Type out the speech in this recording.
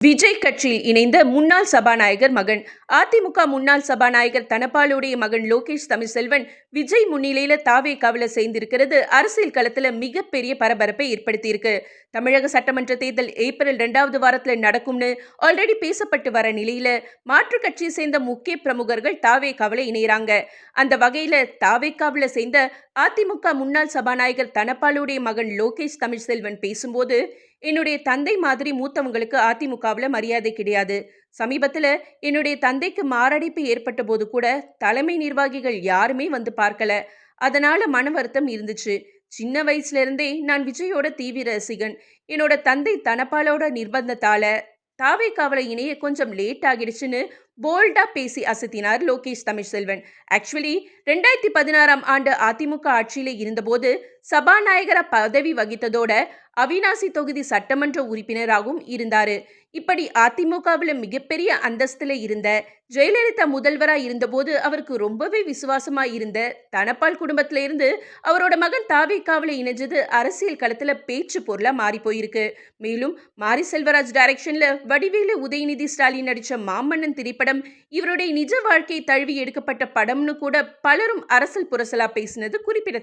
விஜய் கட்சியில் இணைந்த முன்னாள் சபாநாயகர் மகன். அதிமுக முன்னாள் சபாநாயகர் தனபாலுடைய மகன் லோகேஷ் தமிழ்செல்வன் விஜய் முன்னிலையில தாவேகாவுல சேர்ந்திருக்கிறது அரசியல் களத்துல மிகப்பெரிய பரபரப்பை ஏற்படுத்தியிருக்கு. தமிழக சட்டமன்ற தேர்தல் ஏப்ரல் 2வது வாரத்துல நடக்கும்னு ஆல்ரெடி பேசப்பட்டு வர நிலையில மாற்றுக் கட்சியை சேர்ந்த முக்கிய பிரமுகர்கள் தாவேகாவுல இணையறாங்க. அந்த வகையில தாவேகாவுல சேர்ந்த அதிமுக முன்னாள் சபாநாயகர் தனபாலுடைய மகன் லோகேஷ் தமிழ்செல்வன் பேசும்போது, என்னுடைய தந்தை மாதிரி மூத்தவங்களுக்கு அதிமுகவுல மரியாதை கிடையாது. சமீபத்துல என்னுடைய தந்தைக்கு மாரடைப்பு ஏற்பட்ட போது கூட தலைமை நிர்வாகிகள் யாருமே வந்து பார்க்கல. அதனால மன வருத்தம் இருந்துச்சு. சின்ன வயசுல இருந்தே நான் விஜயோட தீவிர ரசிகன். என்னோட தந்தை தனபாலோட நிர்பந்தத்தால தாவேகாவுல இணைய கொஞ்சம் லேட் ஆகிடுச்சுன்னு போல்டா பேசி அசத்தினார் லோகேஷ் தமிழ்செல்வன். ஆக்சுவலி 2016ஆம் ஆண்டு அதிமுக ஆட்சியில இருந்தபோது சபாநாயகரா பதவி வகித்ததோட அவிநாசி தொகுதி சட்டமன்ற உறுப்பினராகவும் இருந்தாரு. இப்படி அதிமுகவுல மிகப்பெரிய அந்தஸ்துல இருந்த ஜெயலலிதா முதல்வரா இருந்தபோது அவருக்கு ரொம்பவே விசுவாசமா இருந்த தனபால் குடும்பத்தில இருந்து அவரோட மகன் தாவேகாவுல இணைஞ்சது அரசியல் களத்துல பேச்சு பொருளா மாறி போயிருக்கு. மேலும் மாரி செல்வராஜ் டைரக்ஷன்ல வடிவேலு உதயநிதி ஸ்டாலின் நடிச்ச மாமன்னன் திரைப்படம் இவருடைய நிஜ வாழ்க்கையை தழுவி எடுக்கப்பட்ட படம்னு கூட பலரும் அரசல் புரசலா பேசினது குறிப்பிடத்தக்கது.